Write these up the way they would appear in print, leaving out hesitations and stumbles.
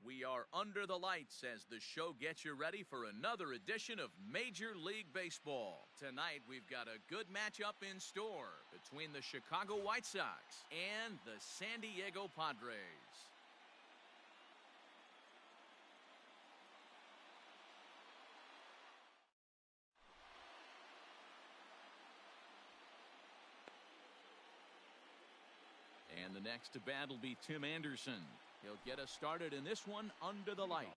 We are under the lights as the show gets you ready for another edition of Major League Baseball. Tonight, we've got a good matchup in store between the Chicago White Sox and the San Diego Padres. And the next to bat will be Tim Anderson. He'll get us started in this one under the light.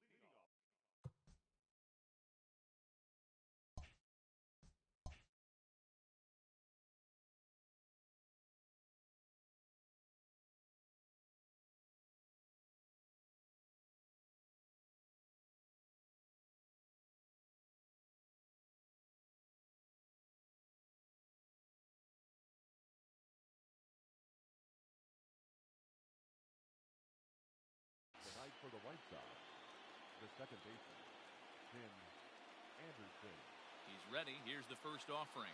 Tonight for the White Sox, the second baseman, Tim Anderson. He's ready. Here's the first offering.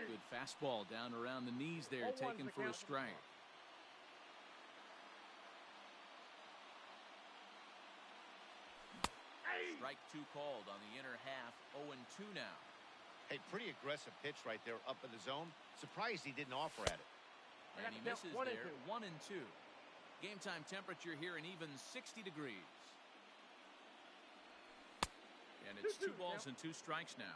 Good fastball down around the knees there, taken for a strike. Strike two called on the inner half. 0-2 now. A pretty aggressive pitch right there up in the zone. Surprised he didn't offer at it. And he misses there. 1-2. Game time temperature here an even 60 degrees. And it's 2 balls and 2 strikes now.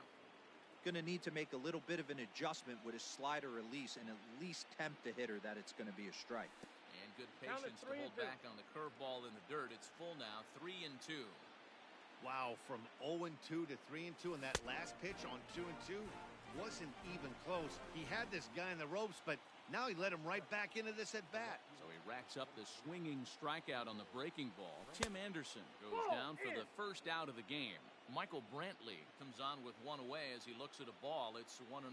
Going to need to make a little bit of an adjustment with his slider release and at least tempt the hitter that it's going to be a strike. And good patience to hold back on the curveball in the dirt. It's full now, 3-2. Wow, from 0-2 to 3-2, and that last pitch on 2-2 wasn't even close. He had this guy in the ropes, but now he let him right back into this at bat. So he racks up the swinging strikeout on the breaking ball. Tim Anderson goes down for the first out of the game. Michael Brantley comes on with one away as he looks at a ball. It's 1-0.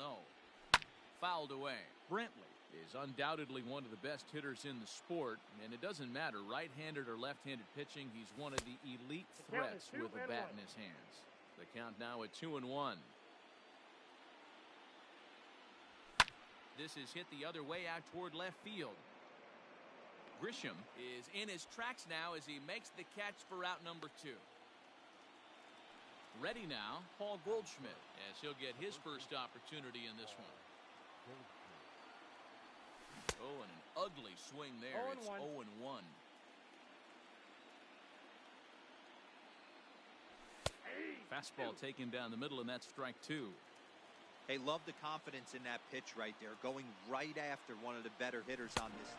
Fouled away. Brantley is undoubtedly one of the best hitters in the sport, and it doesn't matter right-handed or left-handed pitching. He's one of the elite threats with a bat in his hands. The count now at 2-1. This is hit the other way out toward left field. Grisham is in his tracks now as he makes the catch for out number 2. Ready now, Paul Goldschmidt, as he'll get his first opportunity in this one. Oh, and an ugly swing there. It's 0-1. Fastball taken down the middle, and that's strike 2. Hey, love the confidence in that pitch right there, going right after one of the better hitters on this. A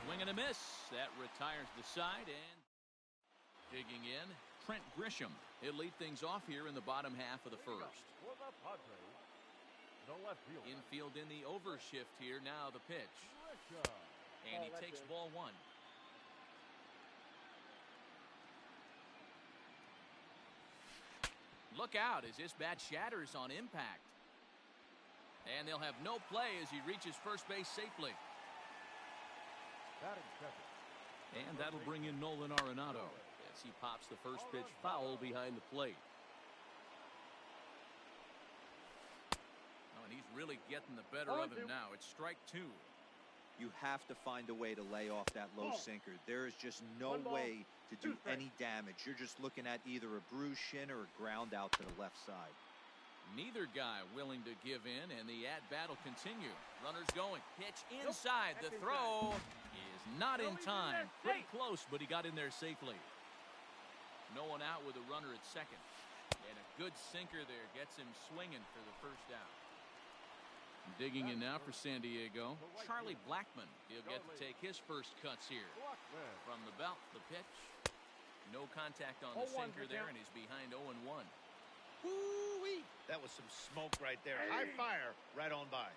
swing and a miss. That retires the side, and digging in, Trent Grisham. He'll lead things off here in the bottom half of the first. Infield in the overshift here. Now the pitch. And he takes ball 1. Look out as this bat shatters on impact. And they'll have no play as he reaches first base safely. And that'll bring in Nolan Arenado as he pops the first pitch foul behind the plate. Oh, and he's really getting the better of him now. It's strike 2. You have to find a way to lay off that low sinker. There is just no way to do any damage. You're just looking at either a bruised shin or a ground out to the left side. Neither guy willing to give in, and the at-bat will continue. Runners going. Pitch inside. The throw is not in time. Pretty close, but he got in there safely. No one out with a runner at second. And a good sinker there gets him swinging for the first out. Digging in now for San Diego, Charlie Blackmon. He'll get to take his first cuts here. From the belt, the pitch. No contact on the sinker there, and he's behind 0-1. Woo-wee. That was some smoke right there. High fire right on by.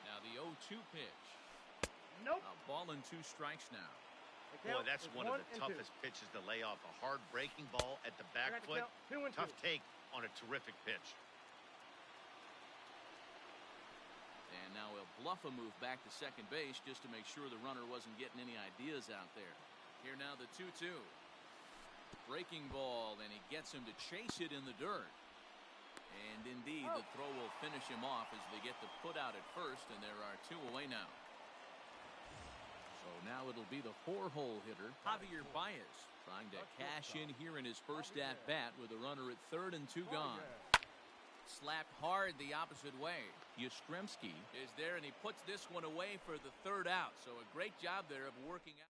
Now the 0-2 pitch. A ball and 2 strikes now. Boy, that's one of the toughest pitches to lay off. A hard breaking ball at the back foot. Tough take on a terrific pitch. And now he'll bluff a move back to second base just to make sure the runner wasn't getting any ideas out there. Here now the 2-2. Breaking ball, and he gets him to chase it in the dirt. And indeed, the throw will finish him off as they get the put out at first, and there are 2 away now. So now it'll be the 4-hole hitter, Javier Baez, trying to cash in here in his first at-bat with a runner at third and 2 gone. Slapped hard the opposite way. Yastrzemski is there, and he puts this one away for the 3rd out. So a great job there of working out.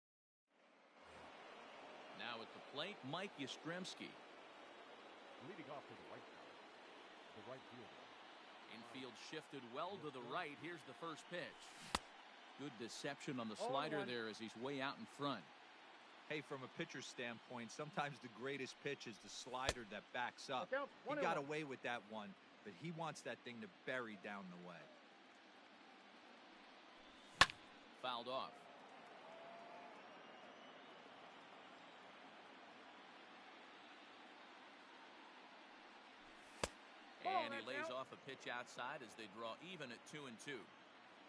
Now at the plate, Mike Yastrzemski. Leading off to the right side, the right fielder. Infield shifted well to the right. Here's the first pitch. Good deception on the slider there as he's way out in front. Hey, from a pitcher's standpoint, sometimes the greatest pitch is the slider that backs up. He got away with that one, but he wants that thing to bury down the way. Fouled off. And he lays off a pitch outside as they draw even at 2 and 2.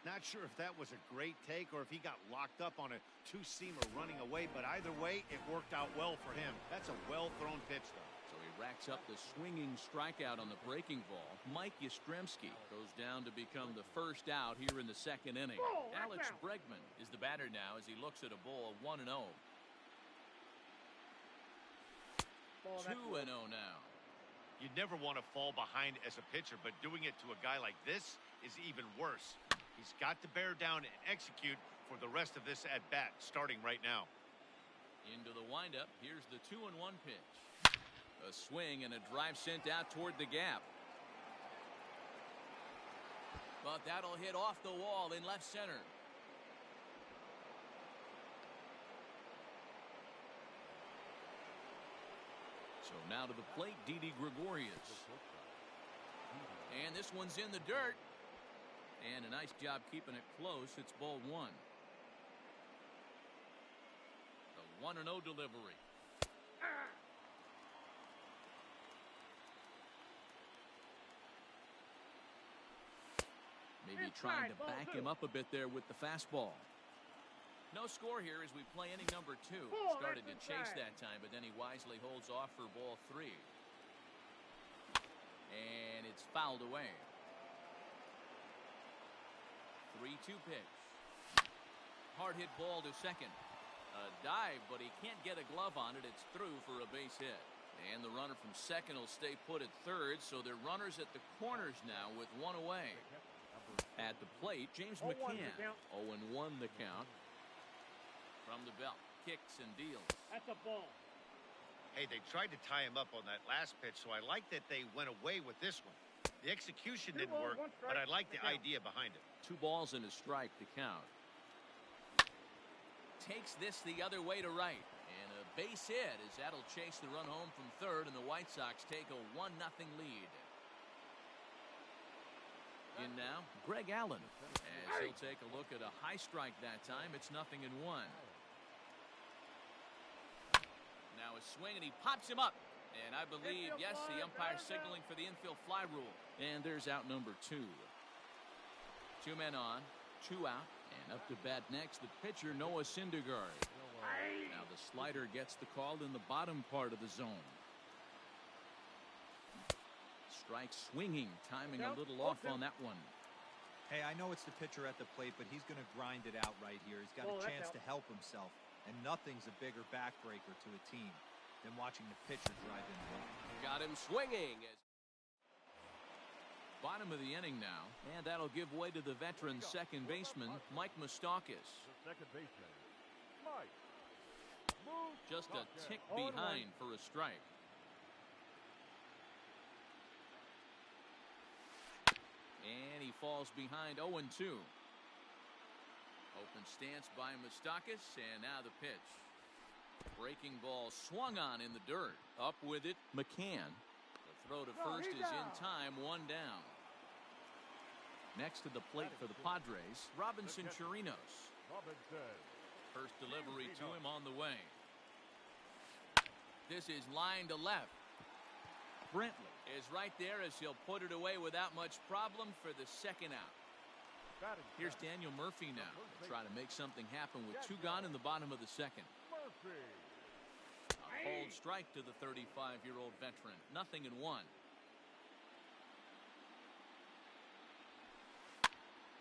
Not sure if that was a great take or if he got locked up on a two-seamer running away, but either way, it worked out well for him. That's a well-thrown pitch, though. So he racks up the swinging strikeout on the breaking ball. Mike Yastrzemski goes down to become the first out here in the 2nd inning. Alex Bregman is the batter now as he looks at a ball 1-0. 2-0 now. You never want to fall behind as a pitcher, but doing it to a guy like this is even worse. He's got to bear down and execute for the rest of this at-bat, starting right now. Into the windup. Here's the 2-1 pitch. A swing and a drive sent out toward the gap. But that'll hit off the wall in left center. So now to the plate, Didi Gregorius. And this one's in the dirt. And a nice job keeping it close. It's ball 1. The 1-0 delivery. Maybe trying to back him up a bit there with the fastball. No score here as we play inning number 2. Started to chase that time, but then he wisely holds off for ball 3. And it's fouled away. 3-2 pitch. Hard hit ball to second. A dive, but he can't get a glove on it. It's through for a base hit. And the runner from second will stay put at third, so they're runners at the corners now with 1 away. At the plate, James McCann. 0-1 the count. From the belt, kicks and deals. That's a ball. Hey, they tried to tie him up on that last pitch, so I like that they went away with this one. The execution didn't work, but I like the idea behind it. 2 balls and a strike to count. Takes this the other way to right. And a base hit as that'll chase the run home from third, and the White Sox take a 1-0 lead. In now, Greg Allen. As he'll take a look at a high strike that time. It's 0-1. Now a swing, and he pops him up. And I believe, yes, the umpire signaling for the infield fly rule. And there's out number 2. 2 men on, 2 out, and up to bat next, the pitcher, Noah Syndergaard. Now the slider gets the call in the bottom part of the zone. Strike swinging, timing a little off on that one. Hey, I know it's the pitcher at the plate, but he's going to grind it out right here. He's got a chance to help himself, and nothing's a bigger backbreaker to a team than watching the pitcher drive in. Got him swinging. Bottom of the inning now, and that'll give way to the veteran second baseman, Mike Moustakas. Second baseman, Mike. Just a tick behind for a strike. And he falls behind 0-2. Open stance by Moustakas, and now the pitch. Breaking ball swung on in the dirt. Up with it, McCann. The throw to first is in time, 1 down. Next to the plate for the Padres, Robinson Chirinos. First delivery to him on the way. This is line to left. Brentley is right there as he'll put it away without much problem for the second out. Here's Daniel Murphy now to try to make something happen with 2 gone in the bottom of the second. A cold strike to the 35-year-old veteran. 0-1.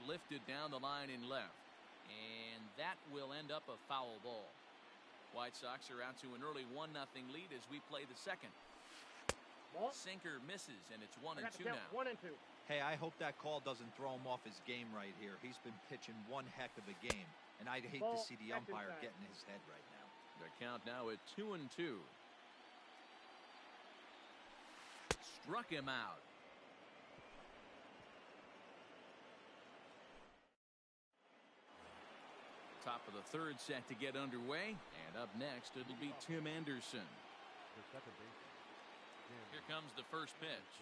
Lifted down the line in left. And that will end up a foul ball. White Sox are out to an early 1-0 lead as we play the second. Ball. Sinker misses, and it's 1-2 now. 1-2. Hey, I hope that call doesn't throw him off his game right here. He's been pitching one heck of a game, and I'd hate to see the umpire get in his head right now. The count now at 2-2. Struck him out. Top of the third set to get underway, and up next it'll be Tim Anderson. The second baseman. Here comes the first pitch.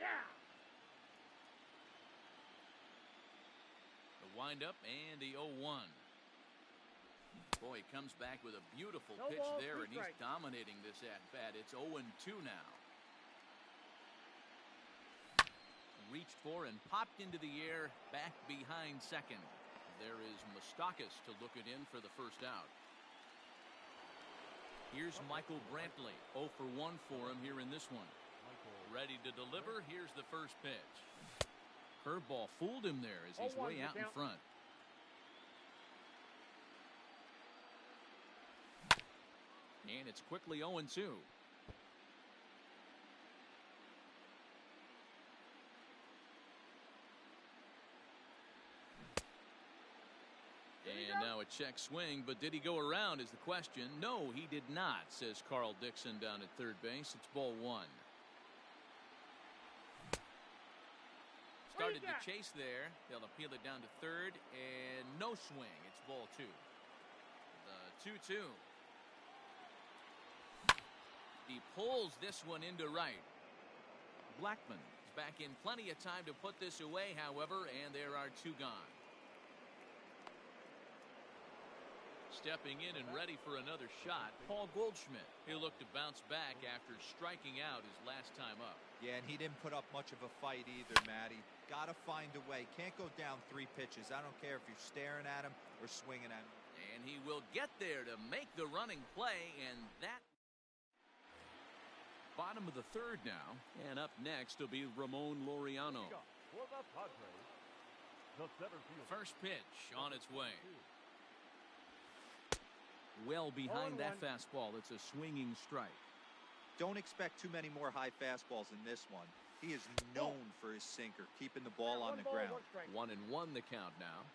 Yeah. The windup and the 0-1. Boy, he comes back with a beautiful No pitch ball, there, and he's strike. dominating this at-bat. It's 0-2 now. Reached for and popped into the air, back behind second. There is Moustakas to look it in for the first out. Here's Michael Brantley. 0 for 1 for him here in this one. Ready to deliver. Here's the first pitch. Curveball fooled him there as he's way out in front. And it's quickly 0-2. And now a check swing, but did he go around is the question. No, he did not, says Carl Dixon down at third base. It's ball 1. Started to chase there. They'll appeal it down to third, and no swing. It's ball 2. The 2-2. He pulls this one into right. Blackman is back in plenty of time to put this away, however, and there are 2 gone. Stepping in and ready for another shot, Paul Goldschmidt. He'll look to bounce back after striking out his last time up. Yeah, and he didn't put up much of a fight either, Matty. Got to find a way. Can't go down 3 pitches. I don't care if you're staring at him or swinging at him. And he will get there to make the running play, and that... Bottom of the third now, and up next will be Ramon Laureano. For the Padres, the center fielder. First pitch on its way. Well behind that fastball. It's a swinging strike. Don't expect too many more high fastballs in this one. He is known for his sinker, keeping the ball on the ground. 1-1 the count now.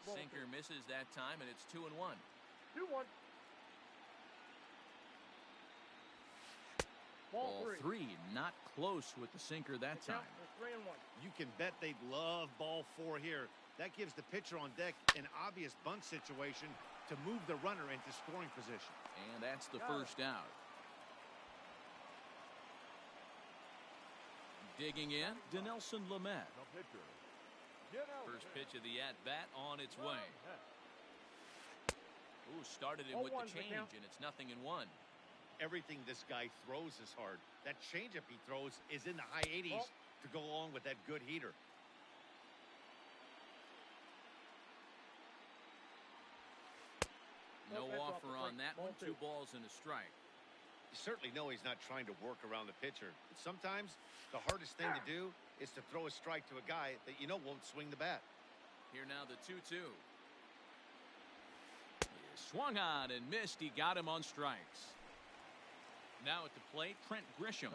Sinker misses that time, and it's 2-1. 2-1. Ball 3, not close with the sinker that time. 3-1. You can bet they'd love ball 4 here. That gives the pitcher on deck an obvious bunt situation to move the runner into scoring position. And that's the first out. Digging in, Dinelson Lamet. The pitcher. Get out. First pitch of the at-bat on its way. Ooh, started it with the change, and it's 0-1. Everything this guy throws is hard. That changeup he throws is in the high 80s to go along with that good heater. No offer on that one. 2 balls and a strike. You certainly know he's not trying to work around the pitcher. But sometimes the hardest thing to do is to throw a strike to a guy that you know won't swing the bat. Here now the 2-2. He swung on and missed. He got him on strikes. Now at the plate, Trent Grisham.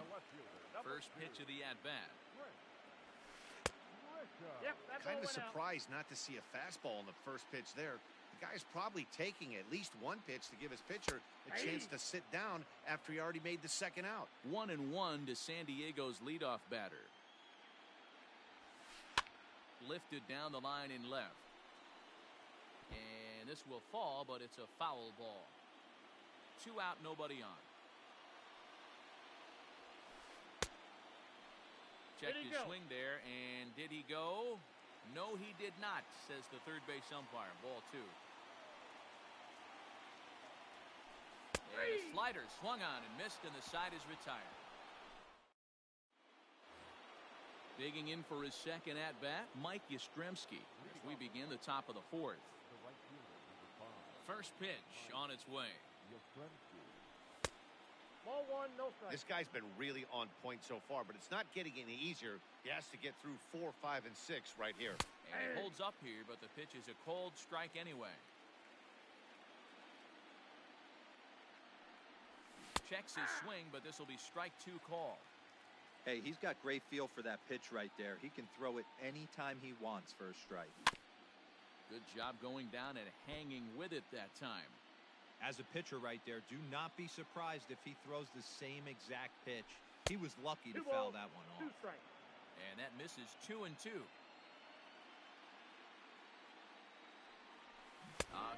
First pitch of the at-bat. Kind of surprised not to see a fastball in the first pitch there. The guy's probably taking at least 1 pitch to give his pitcher a chance to sit down after he already made the second out. 1-1 to San Diego's leadoff batter. Lifted down the line in left. And this will fall, but it's a foul ball. 2 out, nobody on. Checked his swing there, and did he go? No, he did not, says the third base umpire. Ball 2. And a slider swung on and missed, and the side is retired. Digging in for his second at-bat, Mike Yastrzemski, as we begin the top of the 4th. The right fielder, number 5. First pitch on its way. Ball one, no strike. This guy's been really on point so far, but it's not getting any easier. He has to get through 4, 5, and 6 right here. And he holds up here, but the pitch is a cold strike anyway. Checks his swing, but this will be strike 2 call. Hey, he's got great feel for that pitch right there. He can throw it anytime he wants for a strike. Good job going down and hanging with it that time. As a pitcher right there, do not be surprised if he throws the same exact pitch. He was lucky to foul that one off. 2 strikes. And that misses 2-2.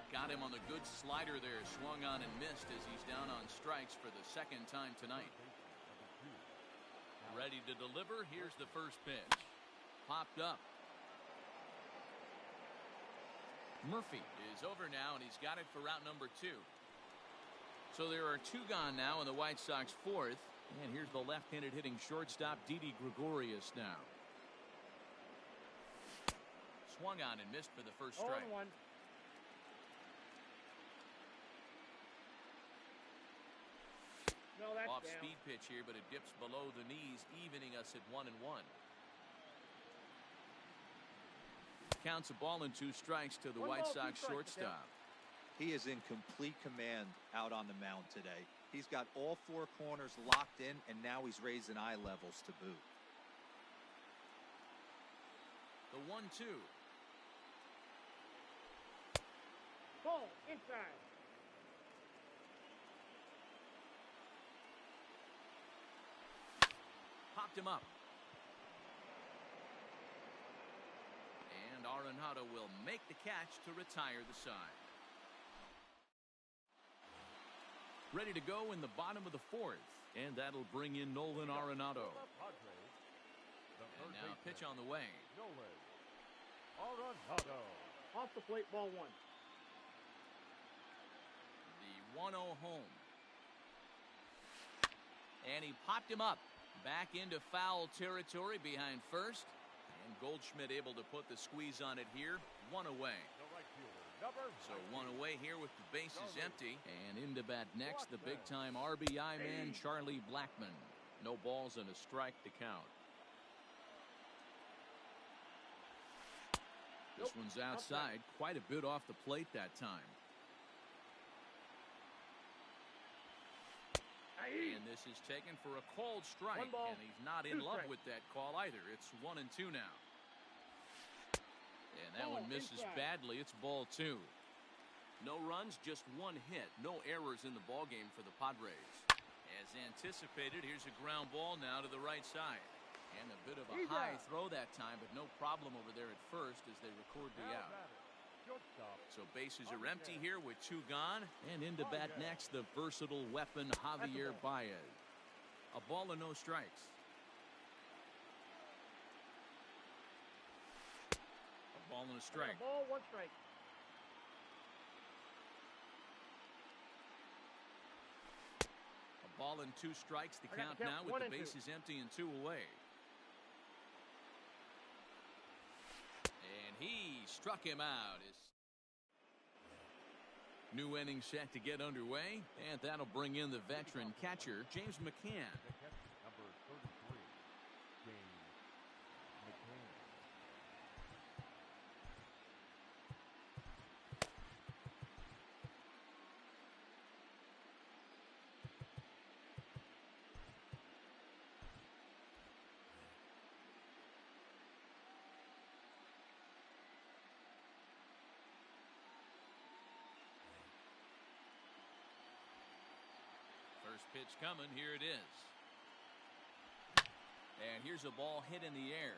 Got him on the good slider there. Swung on and missed as he's down on strikes for the second time tonight. Ready to deliver. Here's the first pitch. Popped up. Murphy is over now, and he's got it for route number 2. So there are 2 gone now in the White Sox 4th. And here's the left-handed hitting shortstop, Didi Gregorius now. Swung on and missed for the first strike. 0-1. No, that's down. Off-speed pitch here, but it dips below the knees, evening us at 1-1. Counts a ball and 2 strikes to the White Sox shortstop. He is in complete command out on the mound today. He's got all 4 corners locked in, and now he's raising eye levels to boot. The 1-2. Ball inside. Popped him up. And Arenado will make the catch to retire the side. Ready to go in the bottom of the 4th. And that'll bring in Nolan Arenado. And now pitch on the way. Nolan Arenado. Off the plate, ball 1. The 1-0 home. And he popped him up. Back into foul territory behind first. And Goldschmidt able to put the squeeze on it here. 1 away. So 1 away here with the bases empty. And into bat next, the big-time RBI man, Charlie Blackmon. No balls and a strike to count. This one's outside. Quite a bit off the plate that time. And this is taken for a called strike. And he's not in love with that call either. It's 1-2 now. And that one misses badly. It's ball 2. No runs, just 1 hit. No errors in the ballgame for the Padres. As anticipated, here's a ground ball now to the right side. And a bit of a high throw that time, but no problem over there at first as they record the out. So bases are empty here with 2 gone. And into bat next, the versatile weapon, Javier Baez. A ball and no strikes. A ball and a strike. And a ball, 1 strike. A ball and 2 strikes. The count now with the bases empty and 2 away. And he struck him out. New inning set to get underway, and that'll bring in the veteran catcher, James McCann. Number 33, James McCann. First pitch coming. Here it is. And here's a ball hit in the air.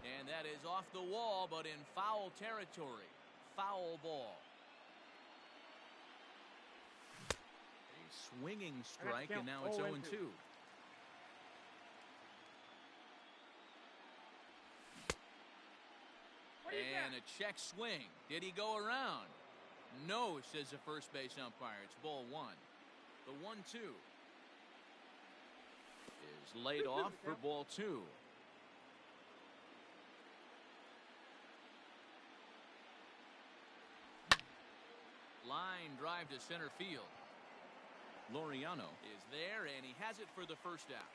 And that is off the wall, but in foul territory. Foul ball. A swinging strike, and now it's 0-2. And a check swing. Did he go around? No, says the first base umpire. It's ball 1. The 1-2 is laid off for ball 2. Line drive to center field. Laureano is there, and he has it for the first out.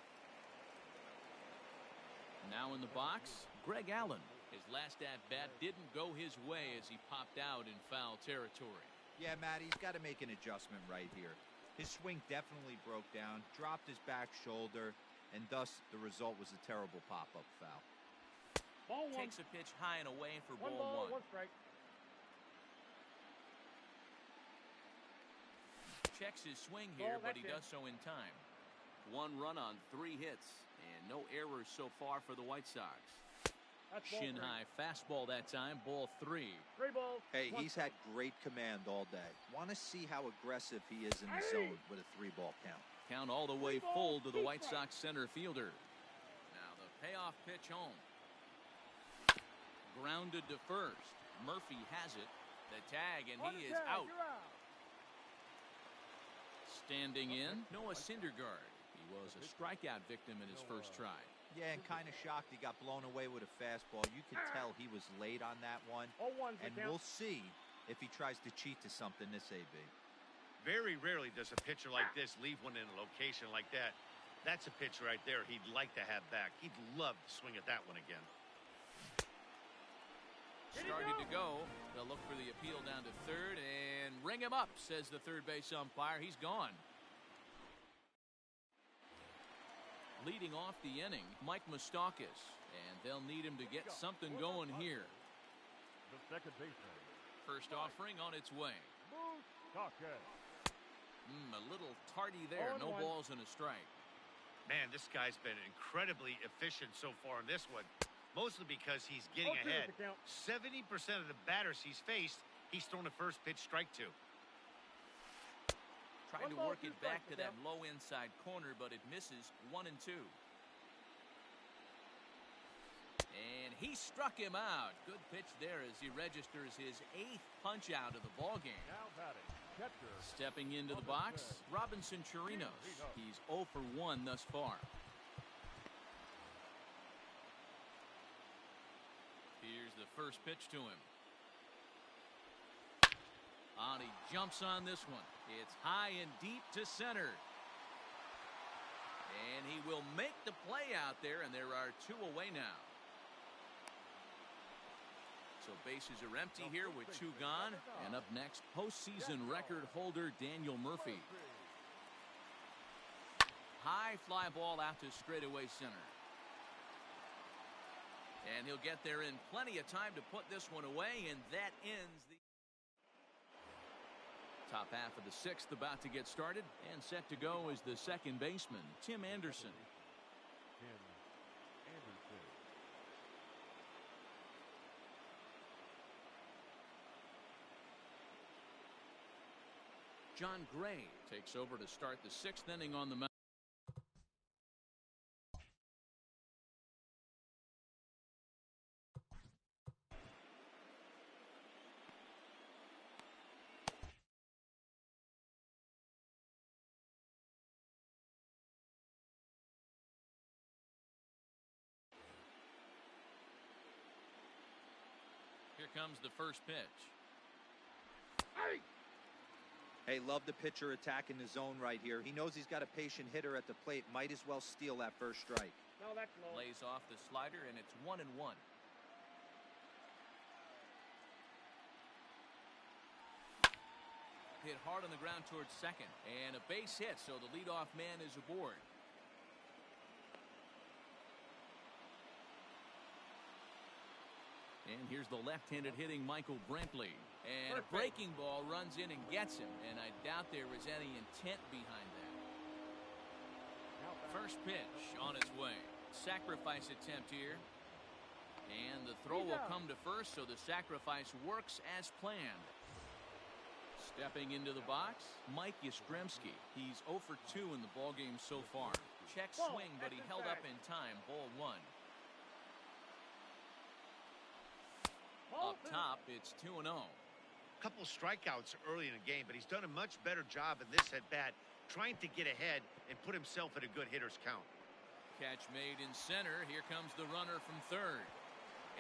Now in the box, Greg Allen. His last at-bat didn't go his way as he popped out in foul territory. Yeah, Matt, he's got to make an adjustment right here. His swing definitely broke down, dropped his back shoulder, and thus the result was a terrible pop-up foul. Ball one. Takes a pitch high and away for One ball ball, one. one strike. Checks his swing here, Ball, but he that's does so in time. 1 run on 3 hits, and no errors so far for the White Sox. That's ball Shin three. high fastball that time, ball 3. 3 balls. Hey, one he's had great command all day. Want to see how aggressive he is in the zone with a 3-ball count. Count all the way 3 balls, full to the 2 White strikes. Sox center fielder. Now the payoff pitch home. Grounded to first. Murphy has it. The tag, and On he the is tag, out. you're out. Standing in, Noah Syndergaard. He was a strikeout victim in his first try. Yeah, and kind of shocked he got blown away with a fastball. You could tell he was late on that one. 0-1's the And count. we'll see if he tries to cheat to something this AB. Very rarely does a pitcher like this leave one in a location like that. That's a pitch right there he'd like to have back. He'd love to swing at that one again. Started to go. They'll look for the appeal down to third and ring him up, says the third base umpire. He's gone. Leading off the inning, Mike Moustakas, and they'll need him to get something going here. The second baseman, First offering on its way. Moustakas. A little tardy there. No 0-1. balls and a strike. Man, this guy's been incredibly efficient so far in this one. Mostly because he's getting 0-2 ahead. is the count. 70% of the batters he's faced, he's thrown a first pitch strike to. Trying to 1 ball, work 2 it back strikes, to that low inside corner, but it misses. 1-2. And he struck him out. Good pitch there as he registers his 8th punch out of the ball game. Now batting, catcher. Stepping into the box, Robinson Chirinos. He's 0 for 1 thus far. Here's the first pitch to him. And he jumps on this one. It's high and deep to center. And he will make the play out there, and there are 2 away now. So bases are empty here with 2 gone. And up next, postseason record holder Daniel Murphy. High fly ball out to straightaway center. And he'll get there in plenty of time to put this one away, and that ends the top half of the 6th about to get started, and set to go is the second baseman, Tim Anderson. Tim Anderson. John Gray takes over to start the 6th inning on the mound. Here comes the first pitch. Hey, love the pitcher attacking the zone right here. He knows he's got a patient hitter at the plate. Might as well steal that first strike. No, that's low. Lays off the slider, and it's 1-1. Hit hard on the ground towards second, and a base hit, so the leadoff man is aboard. And here's the left-handed hitting Michael Brantley. And a breaking ball runs in and gets him, and I doubt there was any intent behind that. First pitch on its way. Sacrifice attempt here. And the throw will come to first, so the sacrifice works as planned. Stepping into the box, Mike Yastrzemski. He's 0 for 2 in the ballgame so far. Check swing, but he held up in time. Ball 1. Up top, it's 2-0. Couple strikeouts early in the game, but he's done a much better job in this at-bat trying to get ahead and put himself at a good hitter's count. Catch made in center. Here comes the runner from third.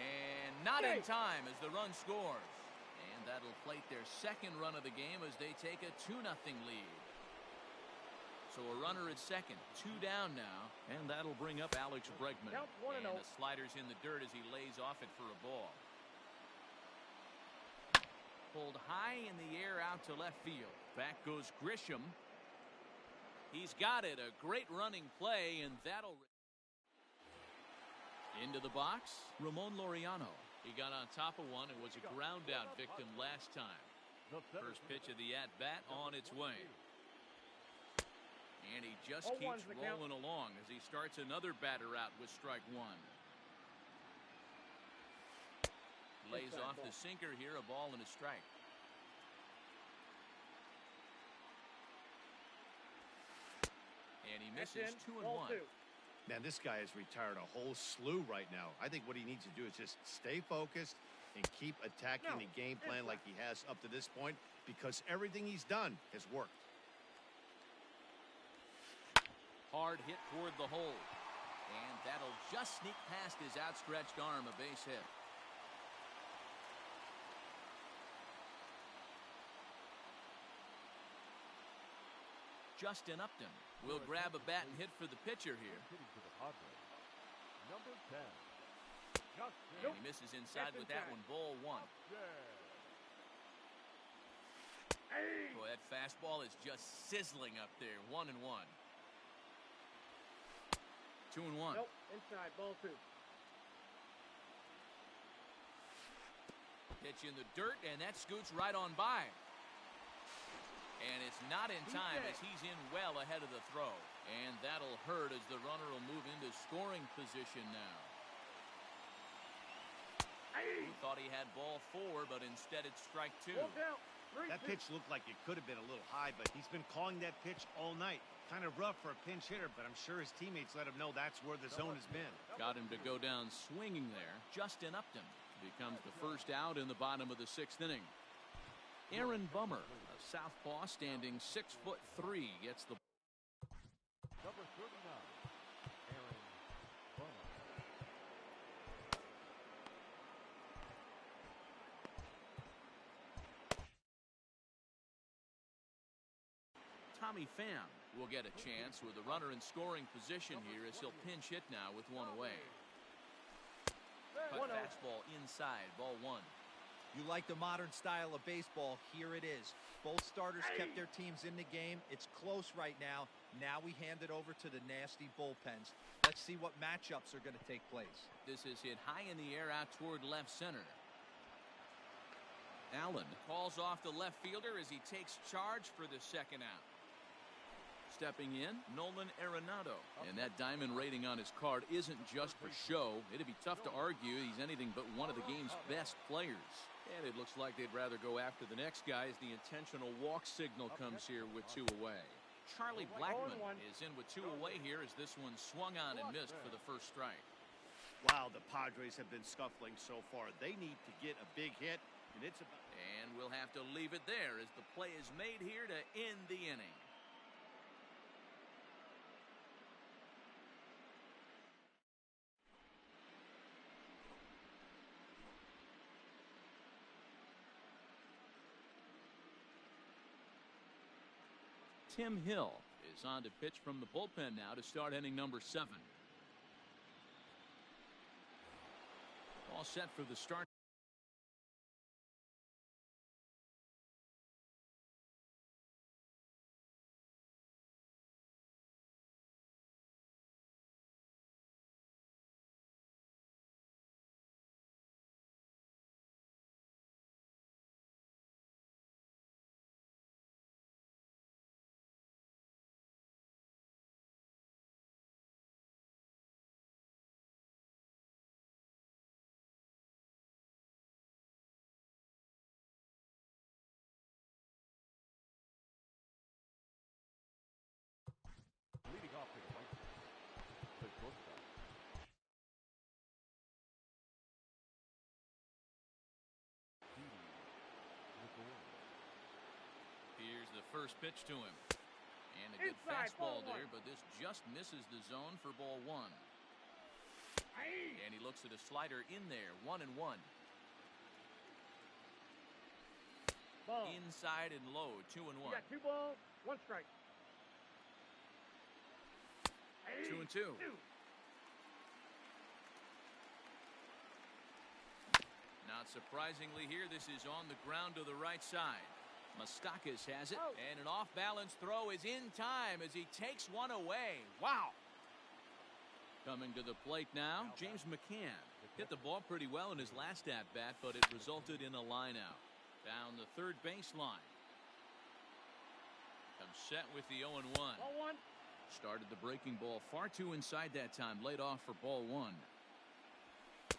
And not in time as the run scores. And that'll plate their second run of the game as they take a 2-0 lead. So a runner at second, 2 down now, and that'll bring up Alex Bregman. Count 1-0. And the slider's in the dirt as he lays off it for a ball. Pulled high in the air out to left field. Back goes Grisham. He's got it. A great running play, and that'll... Into the box, Ramon Laureano. He got on top of one and was a ground out victim last time. First pitch of the at-bat on its way. And he just keeps rolling along as he starts another batter out with strike one. Lays off the sinker here, a ball and a strike. And he misses 2-1. Man, this guy has retired a whole slew right now. I think what he needs to do is just stay focused and keep attacking the game plan like he has up to this point, because everything he's done has worked. Hard hit toward the hole. And that'll just sneak past his outstretched arm, a base hit. Justin Upton will grab a bat and hit for the pitcher here. Number 10. And he misses inside with that one, ball one. Boy, that fastball is just sizzling up there. 1-1. 2-1. Nope, inside, ball 2. Pitch in the dirt, and that scoots right on by. And it's not in time as he's in well ahead of the throw. And that'll hurt as the runner will move into scoring position now. He thought he had ball 4, but instead it's strike 2. That pitch looked like it could have been a little high, but he's been calling that pitch all night. Kind of rough for a pinch hitter, but I'm sure his teammates let him know that's where the zone has been. Got him to go down swinging there. Justin Upton becomes the first out in the bottom of the 6th inning. Aaron Bummer, a southpaw standing 6'3", gets the... Number 39, Aaron Bummer. Tommy Pham will get a chance with a runner in scoring position here as he'll pinch hit now with one away. Cut fastball inside, ball 1. You like the modern style of baseball, here it is. Both starters kept their teams in the game. It's close right now. Now we hand it over to the nasty bullpens. Let's see what matchups are going to take place. This is hit high in the air out toward left center. Allen calls off the left fielder as he takes charge for the second out. Stepping in, Nolan Arenado. And that diamond rating on his card isn't just for show. It'd be tough to argue he's anything but one of the game's best players. And it looks like they'd rather go after the next guy as the intentional walk signal comes here with 2 away. Charlie Blackmon is in with 2 away here as this one swung on and missed for the first strike. Wow, the Padres have been scuffling so far. They need to get a big hit, and it's about... And we'll have to leave it there as the play is made here to end the inning. Tim Hill is on to pitch from the bullpen now to start inning number 7. All set for the start. Leading off to the right field, the shortstop. Here's the first pitch to him. And a good fastball there, but this just misses the zone for ball 1. And he looks at a slider in there, 1-1. Ball. Inside and low, 2-1. You got 2 balls, 1 strike. 2-2. Not surprisingly here, this is on the ground to the right side. Mustakis has it, and an off-balance throw is in time as he takes one away. Wow! Coming to the plate now, James McCann. Hit the ball pretty well in his last at-bat, but it resulted in a line-out. Down the third baseline. Comes set with the 0-1. Ball one. Started the breaking ball far too inside that time. Laid off for ball one.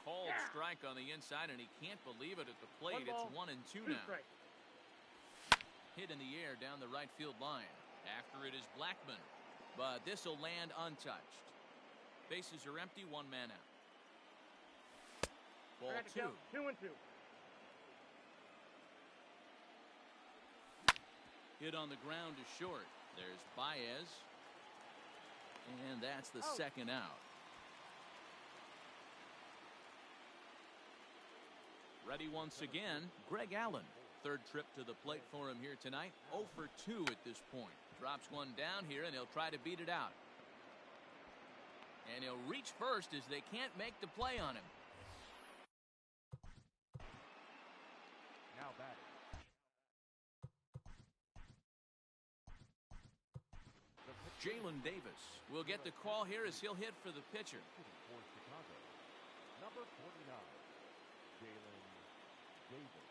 Cold strike on the inside, and he can't believe it at the plate. It's 1-2 now. Strike. Hit in the air down the right field line. After it is Blackman, but this will land untouched. Bases are empty, one man out. Ball two. 2-2. Hit on the ground is short. There's Baez, and that's the second out. Ready once again, Greg Allen. Third trip to the plate for him here tonight. 0 for 2 at this point. Drops one down here, and he'll try to beat it out. And he'll reach first as they can't make the play on him. Now batting. Jalen Davis will get the call here as he'll hit for the pitcher. For Chicago, number 49, Jalen Davis.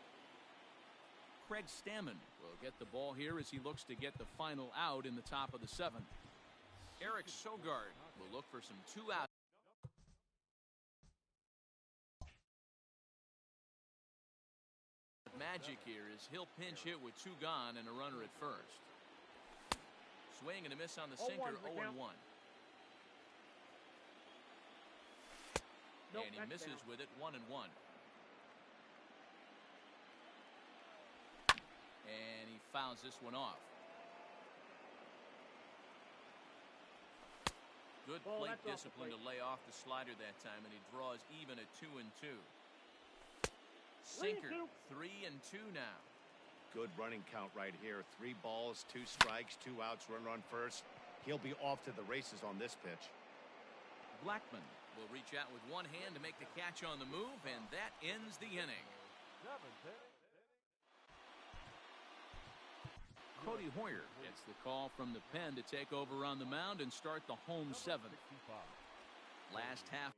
Craig Stammen will get the ball here as he looks to get the final out in the top of the seventh. Eric Sogard will look for some 2 outs. Magic here is he'll pinch hit with 2 gone and a runner at first. Swing and a miss on the sinker, 0-1. Nope, And he that's misses down. with it, 1-1. And he fouls this one off. Good Ball, plate that's off the discipline to plate. lay off the slider that time, and he draws even at 2-2. 3 Sinker, and 3-2 now. Good running count right here. 3 balls, 2 strikes, 2 outs, run on first. He'll be off to the races on this pitch. Blackman will reach out with one hand to make the catch on the move, and that ends the inning. Cody Hoyer gets the call from the pen to take over on the mound and start the home seventh. Last half.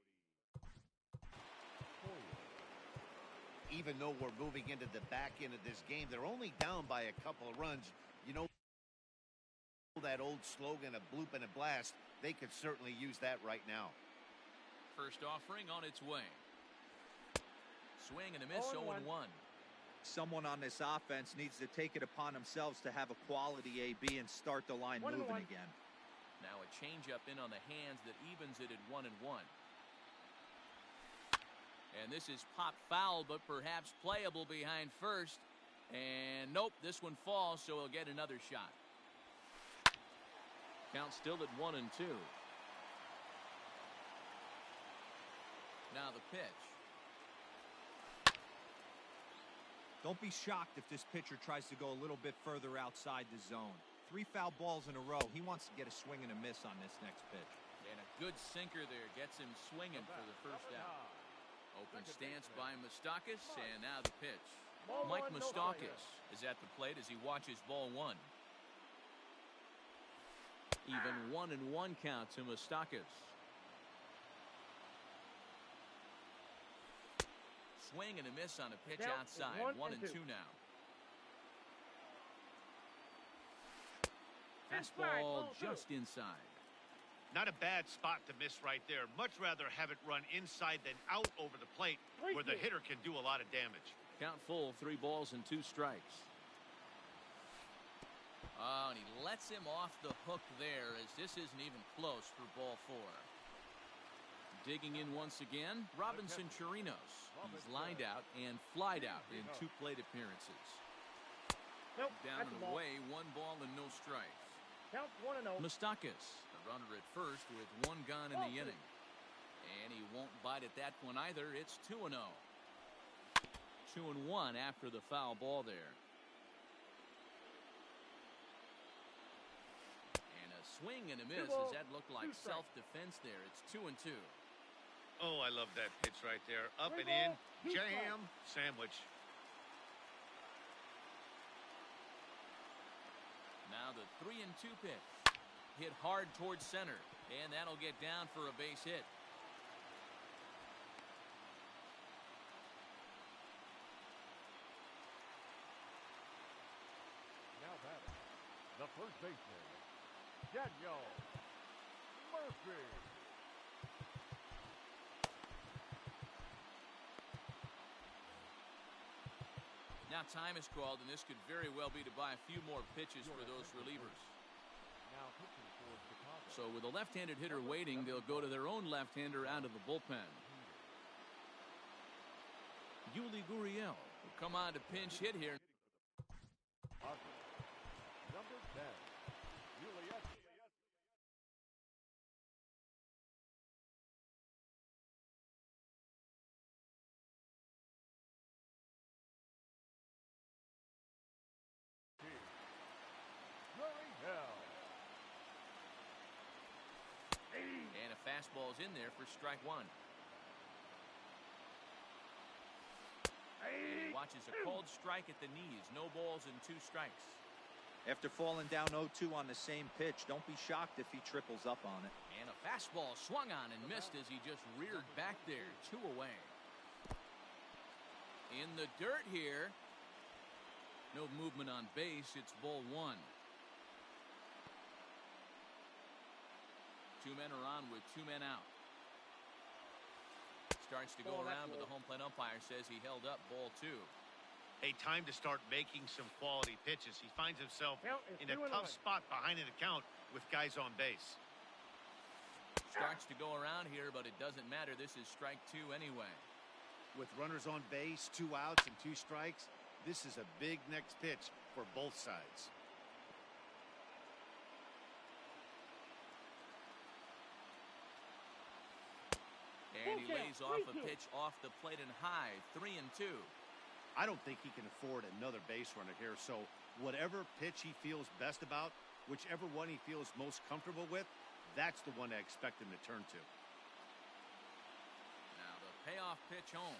Even though we're moving into the back end of this game, they're only down by a couple of runs. You know that old slogan, a bloop and a blast. They could certainly use that right now. First offering on its way. Swing and a miss, 0-1. Someone on this offense needs to take it upon themselves to have a quality AB and start the line 1-1. moving again. Now a changeup in on the hands that evens it at 1-1. And this is pop foul, but perhaps playable behind first. And nope, this one falls, so he'll get another shot. Count still at 1-2. Now the pitch. Don't be shocked if this pitcher tries to go a little bit further outside the zone. 3 foul balls in a row. He wants to get a swing and a miss on this next pitch. And a good sinker there gets him swinging for the first out. Open stance by Mustakis, and now the pitch. Ball Mike one, no Mustakis is at the plate as he watches ball one. Even 1-1 count to Mustakis. Swing and a miss on a pitch Count outside. is 1-2 1-2 now. Inside, Fastball ball 2. just inside. Not a bad spot to miss right there. Much rather have it run inside than out over the plate where the hitter can do a lot of damage. Count full, 3 balls and 2 strikes. Oh, and he lets him off the hook there as this isn't even close for ball 4. Digging in once again, Robinson Chirinos. He's lined out and flied out in 2 plate appearances. Nope, Down that's a and ball. away, 1 ball and no strikes. Count 1-0. Mustakis, the runner at first with 1 gone in the inning. And he won't bite at that one either. It's 2-0. 2-1 after the foul ball there. And a swing and a miss, as that looked like self-defense there. It's 2-2. Oh, I love that pitch right there. Up and in, jam, sandwich. Now the 3-2 pitch. Hit hard towards center, and that'll get down for a base hit. Now batting, the first baseman, Daniel Murphy. Now time is called, and this could very well be to buy a few more pitches for those relievers. Now pitching for Chicago. So with a left-handed hitter waiting, they'll go to their own left-hander out of the bullpen. Yuli Gurriel will come on to pinch hit here. Number 10, Julius. And a fastball's in there for strike one. And he watches a called strike at the knees. No balls and 2 strikes. After falling down 0-2 on the same pitch, don't be shocked if he triples up on it. And a fastball swung on and missed as he just reared back there. 2 away. In the dirt here. No movement on base. It's ball 1. 2 men are on with 2 men out. Starts to go around, but the home plate umpire says he held up ball 2. Hey, time to start making some quality pitches. He finds himself in a tough spot behind an account with guys on base. Starts to go around here, but it doesn't matter. This is strike 2 anyway. With runners on base, 2 outs and 2 strikes, this is a big next pitch for both sides. And he lays off a pitch off the plate and high. 3-2. I don't think he can afford another base runner here, so whatever pitch he feels best about, whichever one he feels most comfortable with, that's the one I expect him to turn to. Now the payoff pitch home.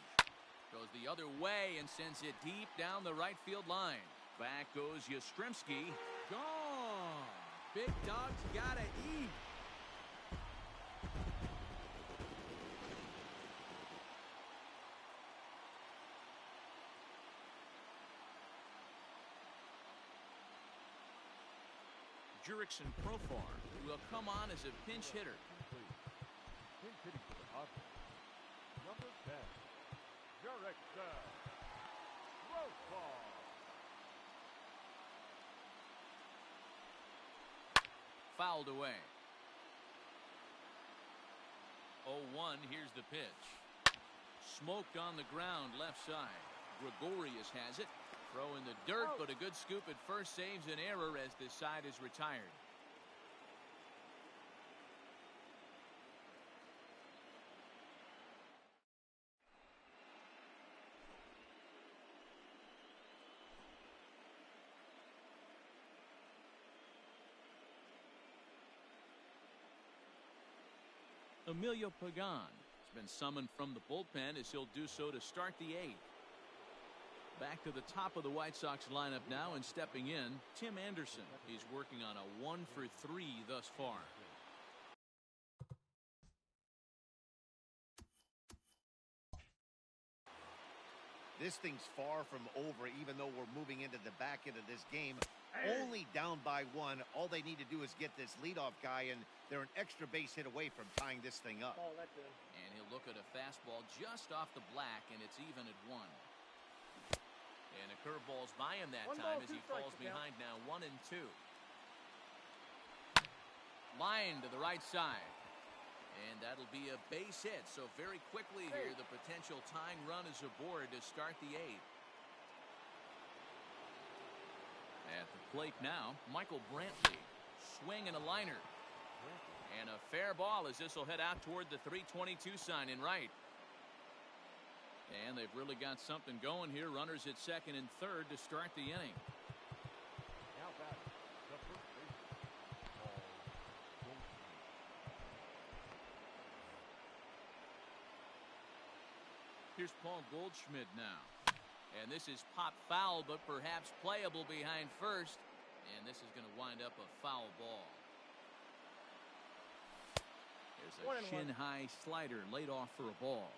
Goes the other way and sends it deep down the right field line. Back goes Yastrzemski. Gone! Big dog's gotta eat. Jurickson Profar will come on as a pinch hitter. Pinch hitting for the Padres. Number 10, Jurickson Profar. Fouled away. 0-1, here's the pitch. Smoked on the ground left side. Gregorius has it. Throw in the dirt, but a good scoop at first saves an error as this side is retired. Emilio Pagan has been summoned from the bullpen as he'll do so to start the 8th. Back to the top of the White Sox lineup now, and stepping in, Tim Anderson. He's working on a 1-for-3 thus far. This thing's far from over, even though we're moving into the back end of this game. Only down by 1. All they need to do is get this leadoff guy, and they're an extra base hit away from tying this thing up. And he'll look at a fastball just off the black, and it's even at 1. And a curveball's by him that time as he falls behind now 1-2. Line to the right side. And that'll be a base hit. So very quickly here, the potential tying run is aboard to start the 8th. At the plate now, Michael Brantley. Swing and a liner. And a fair ball as this will head out toward the 322 sign in right. And they've really got something going here. Runners at second and third to start the inning. Now batting, the first baseman, Paul Here's Paul Goldschmidt now. And this is pop foul, but perhaps playable behind first. And this is going to wind up a foul ball. There's a shin-high slider laid off for a ball.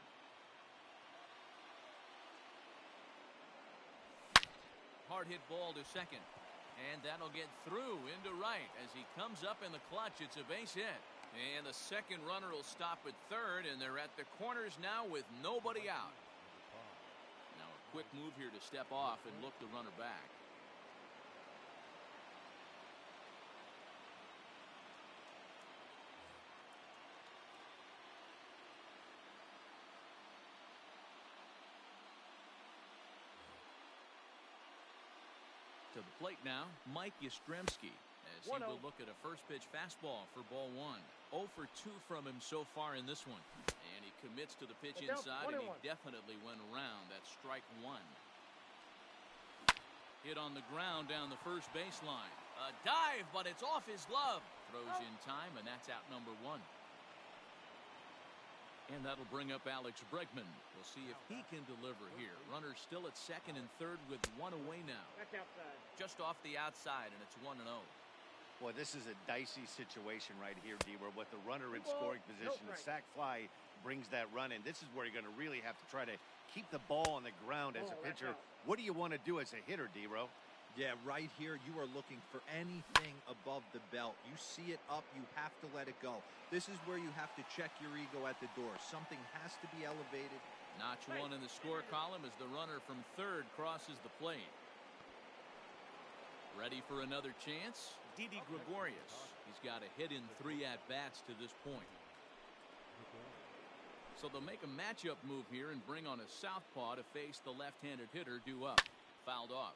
Hard hit ball to second. And that'll get through into right as he comes up in the clutch. It's a base hit. And the second runner will stop at third, and they're at the corners now with nobody out. Now a quick move here to step off and look the runner back. To the plate now, Mike Yastrzemski, as he will look at a first pitch fastball for ball one. 0 for 2 from him so far in this one. And he commits to the pitch inside, and he definitely went around that strike one. Hit on the ground down the first baseline. A dive, but it's off his glove. Throws in time, and that's out number one. And that'll bring up Alex Bregman. We'll see if he can deliver here. Runner still at second and third with one away now. Just off the outside, and it's 1-0. Boy, this is a dicey situation right here, D, where with the runner in scoring position, the sac fly brings that run in. This is where you're going to really have to try to keep the ball on the ground as a pitcher. What do you want to do as a hitter, D-Ro? Yeah, right here, you are looking for anything above the belt. You see it up, you have to let it go. This is where you have to check your ego at the door. Something has to be elevated. Notch one in the score column as the runner from third crosses the plate. Ready for another chance? Didi Gregorius. He's got a hit in 3 at-bats to this point. So they'll make a matchup move here and bring on a southpaw to face the left-handed hitter due up. Fouled off.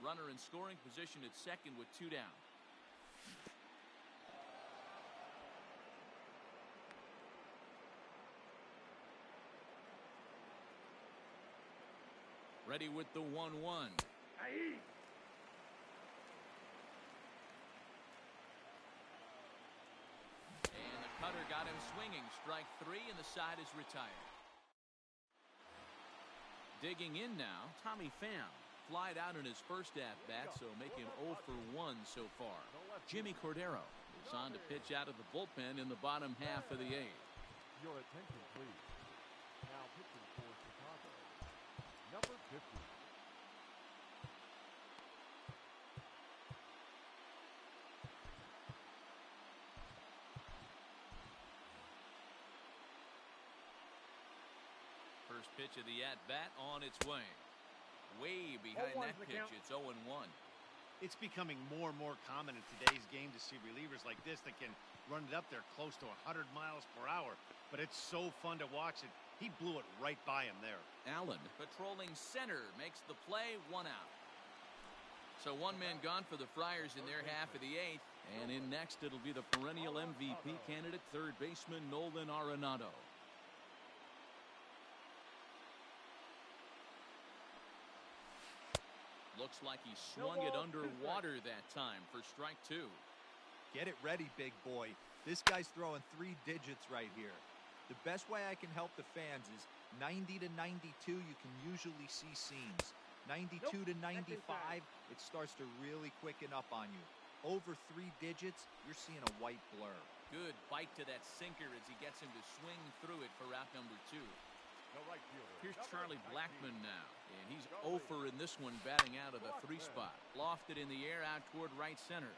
Runner in scoring position at second with 2 down. Ready with the 1-1. And the cutter got him swinging. Strike 3, and the side is retired. Digging in now, Tommy Pham. Flied out in his first at-bat, so make him 0 for 1 so far. Jimmy Cordero is on to pitch out of the bullpen in the bottom half of the 8th. Your attention, please. Now pitching for Chicago, number 50. First pitch of the at-bat on its way. Way behind that pitch, it's 0-1. It's becoming more and more common in today's game to see relievers like this that can run it up there close to 100 miles per hour. But it's so fun to watch it. He blew it right by him there. Allen, patrolling center, makes the play, 1 out. So 1 man gone for the Friars in their half of the 8th. And in next, it'll be the perennial MVP candidate, third baseman Nolan Arenado. Looks like he swung it underwater that time for strike 2. Get it ready, big boy. This guy's throwing 3 digits right here. The best way I can help the fans is 90 to 92, you can usually see seams. 92 to 95, it starts to really quicken up on you. Over 3 digits, you're seeing a white blur. Good bite to that sinker as he gets him to swing through it for out number 2. Here's Charlie Blackmon now, and he's 0 for in this one, batting out of the 3 spot. Lofted in the air out toward right center.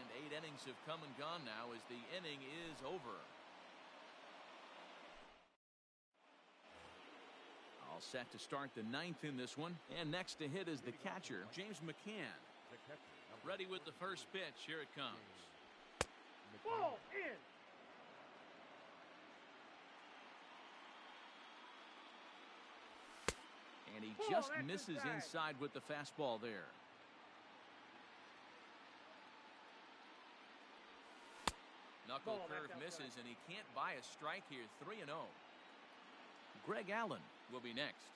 And 8 innings have come and gone now as the inning is over. All set to start the 9th in this one, and next to hit is the catcher, James McCann. Ready with the first pitch. Here it comes. Ball in. And he just misses inside with the fastball there. Knuckle curve misses, and he can't buy a strike here. 3-0. Greg Allen will be next.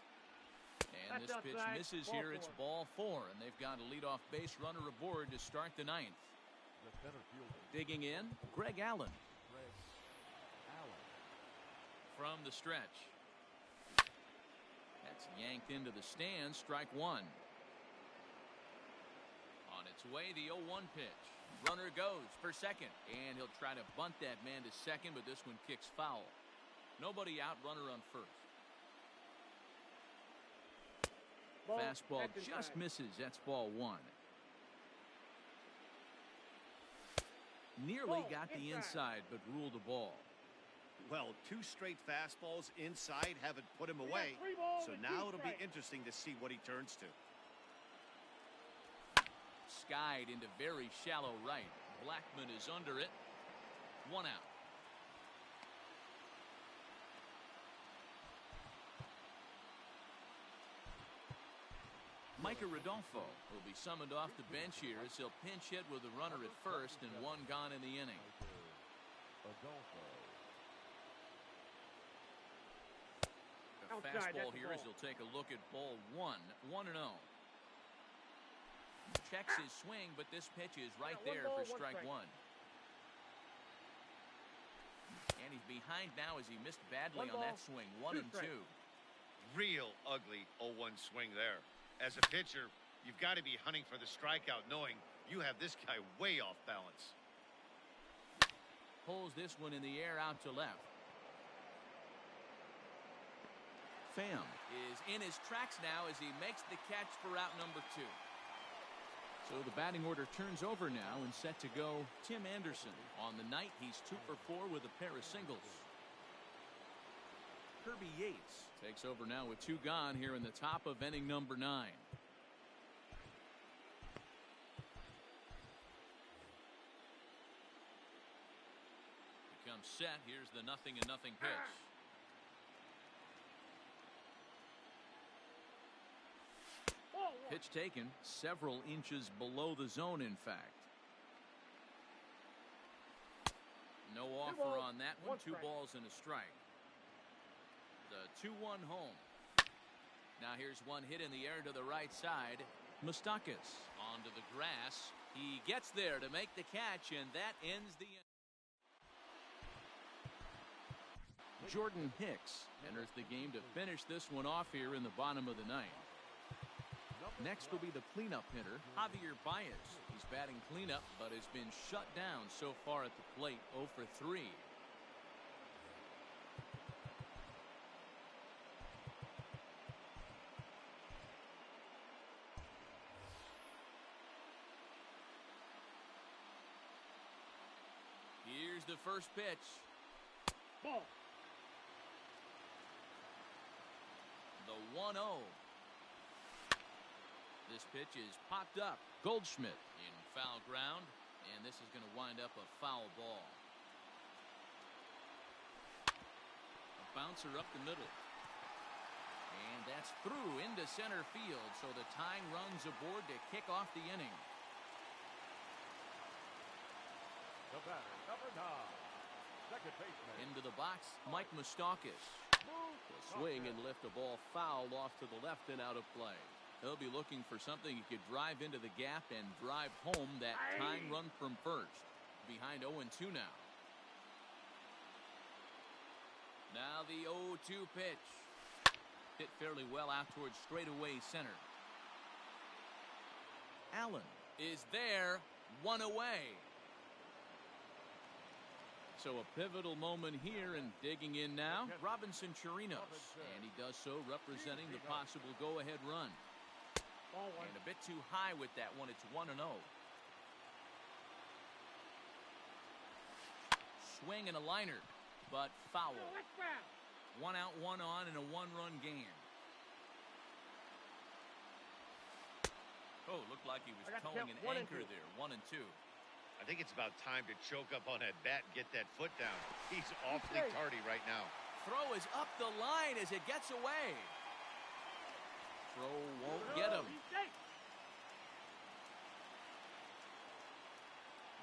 And this pitch misses here. It's ball 4, and they've got a leadoff base runner aboard to start the 9th. Digging in, Greg Allen. from the stretch. That's yanked into the stands. Strike one. On its way, the 0-1 pitch. Runner goes for second, and he'll try to bunt that man to second, but this one kicks foul. Nobody out, runner on first. Ball, fastball that's just inside. misses. That's ball one. Nearly Ball, got the inside, but ruled the ball. Well, 2 straight fastballs inside haven't put him We away. got 3 balls So and now 2 it'll be strikes. interesting to see what he turns to. Skied into very shallow right. Blackman is under it. 1 out. Micah Rodolfo will be summoned off the bench here as he'll pinch hit with a runner at first and 1 gone in the inning. Adolfo. The Outside, fastball that's a here as ball. he'll take a look at ball 1. 1-0. Checks his swing, but this pitch is right Yeah, 1 there ball, for 1 strike strike. 1. And he's behind now as he missed badly 1 on that ball, swing. 2 1 and 2. strikes. Real ugly 0-1 swing there. As a pitcher, you've got to be hunting for the strikeout, knowing you have this guy way off balance. Pulls this one in the air out to left. Pham is in his tracks now as he makes the catch for out number 2. So the batting order turns over now and set to go Tim Anderson. On the night, he's 2 for 4 with a pair of singles. Kirby Yates takes over now with 2 gone here in the top of inning number 9. Becomes set. Here's the 0-0 pitch. Ball 1. Pitch taken several inches below the zone, in fact. No offer balls, on that one. 1 2 strike. balls and a strike. The 2-1 home. Now here's one hit in the air to the right side. Moustakas onto the grass. He gets there to make the catch, and that ends the inning. Jordan Hicks enters the game to finish this one off here in the bottom of the 9th. Next will be the cleanup hitter, Javier Baez. He's batting cleanup, but has been shut down so far at the plate, 0 for 3. Here's the first pitch. Ball. The 1-0. This pitch is popped up. Goldschmidt in foul ground, and this is going to wind up a foul ball. A bouncer up the middle. And that's through into center field, so the tying runs aboard to kick off the inning. The batter, number 9. Second baseman. Into the box, Mike Moustakas. Will swing and lift the ball foul off to the left and out of play. He'll be looking for something he could drive into the gap and drive home that tying run from first. Behind 0-2 now. Now the 0-2 pitch. Hit fairly well out towards straightaway center. Allen is there, 1 away. So a pivotal moment here, and digging in now, Robinson Chirinos. And he does so representing the possible go-ahead run. Ball 1. And a bit too high with that one. It's 1-0. Swing and a liner, but foul. No, that's foul. 1 out, 1 on in a 1-run game. Oh, looked like he was I got to towing count an 1 and anchor 2. there. 1 and 2. I think it's about time to choke up on that bat and get that foot down. He's awfully safe. tardy right now. Throw is up the line as it gets away. Throw won't get him. He's safe.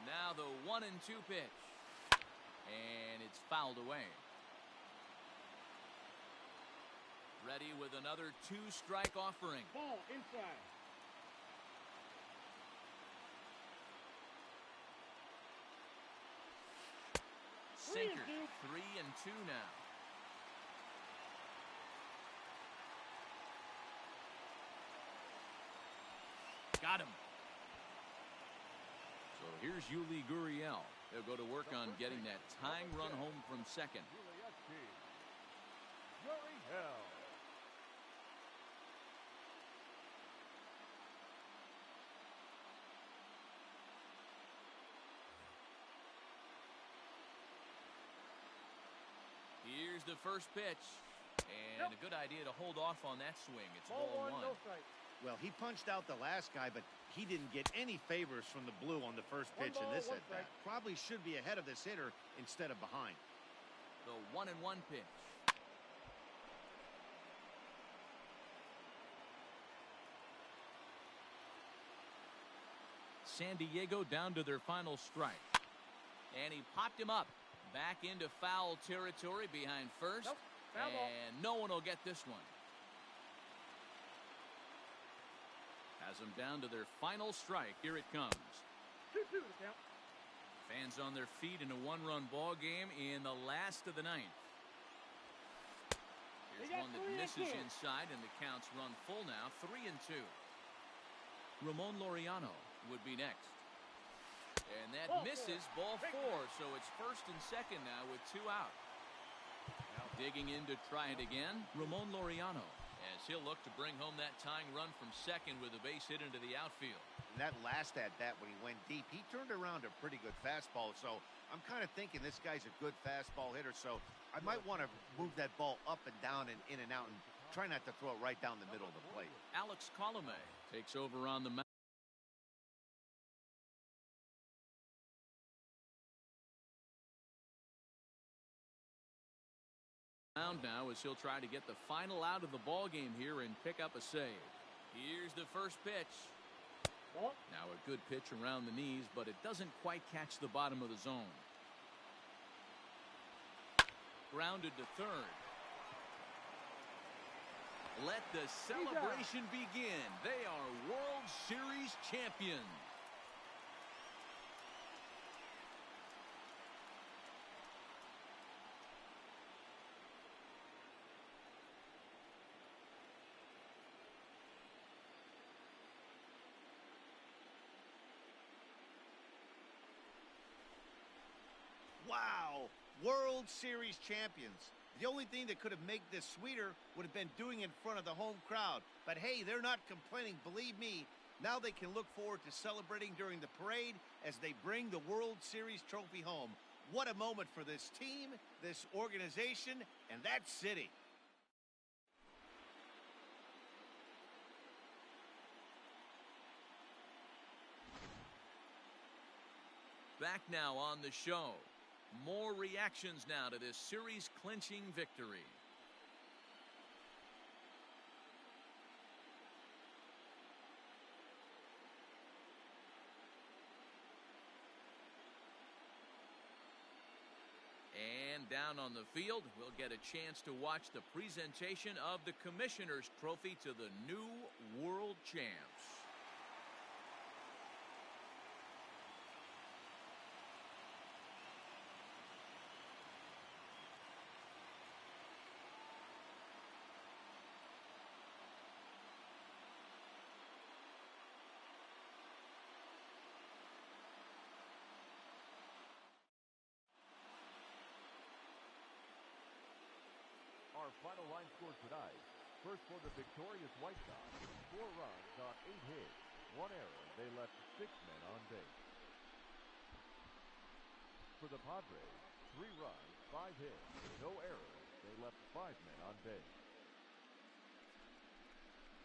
Now the 1-2 pitch. And it's fouled away. Ready with another 2-strike offering. Ball inside. Sinker. 3-2. 3-2 now. Got him. So here's Yuli Gurriel. They'll go to work on getting that tying run home from second. Here's the first pitch. And a good idea to hold off on that swing. It's Ball ball 1, one. no strike. Well, he punched out the last guy, but he didn't get any favors from the blue on the first One pitch in ball, this one at-bat. strike. Probably should be ahead of this hitter instead of behind. The 1-1 pitch. San Diego down to their final strike. And he popped him up. Back into foul territory behind first. Nope. Foul ball. And no one will get this one. Has them down to their final strike. Here it comes. 2-2 the count. Fans on their feet in a one-run ball game in the last of the ninth. Here's They got one that 3 and misses 2. inside, and the count's run full now, 3-2. Ramon Laureano would be next. And that Ball misses, ball 4, so it's first and second now with 2 out. Now digging in to try it again, Ramon Laureano, as he'll look to bring home that tying run from second with a base hit into the outfield. And that last at-bat when he went deep, he turned around a pretty good fastball. So I'm kind of thinking this guy's a good fastball hitter. So I might want to move that ball up and down and in and out and try not to throw it right down the middle of the plate. Alex Colomé takes over on the mound. Now as he'll try to get the final out of the ball game here and pick up a save. Here's the first pitch. Ball. Now a good pitch around the knees, but it doesn't quite catch the bottom of the zone. Grounded to third. Let the celebration begin. They are World Series champions. Wow! World Series champions. The only thing that could have made this sweeter would have been doing it in front of the home crowd. But hey, they're not complaining, believe me. Now they can look forward to celebrating during the parade as they bring the World Series trophy home. What a moment for this team, this organization, and that city. Back now on the show. More reactions now to this series-clinching victory. And down on the field, we'll get a chance to watch the presentation of the Commissioner's Trophy to the new World Champs. Our final line score tonight. First for the victorious White Sox, 4 runs on 8 hits, 1 error. They left 6 men on base. For the Padres, 3 runs, 5 hits, no errors. They left 5 men on base.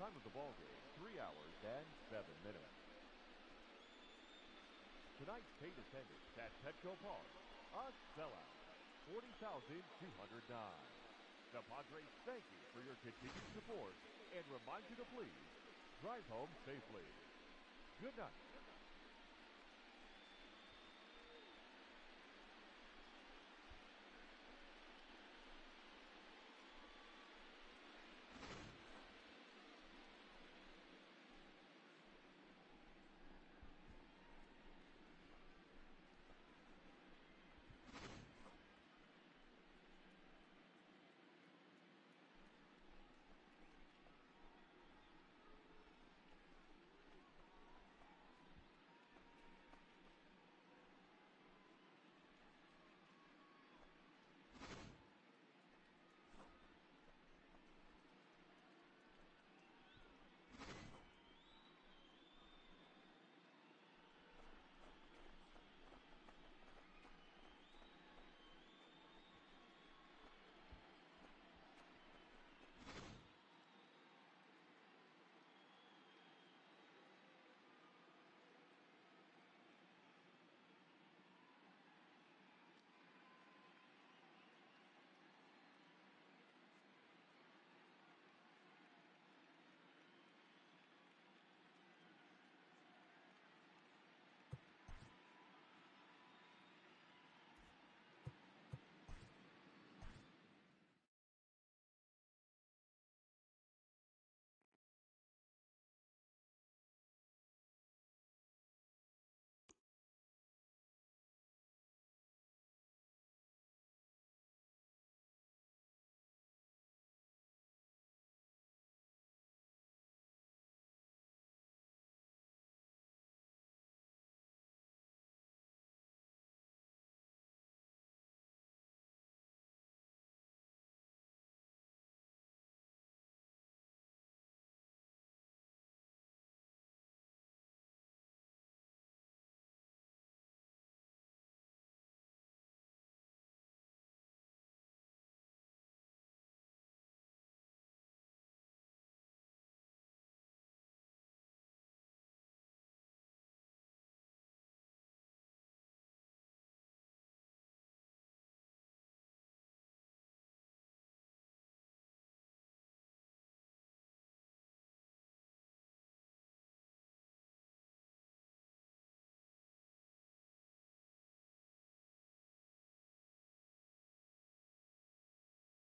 Time of the ball game, 3 hours and 7 minutes. Tonight's paid attendance at Petco Park, a sellout, 40,209. The Padres thank you for your continued support and remind you to please drive home safely. Good night.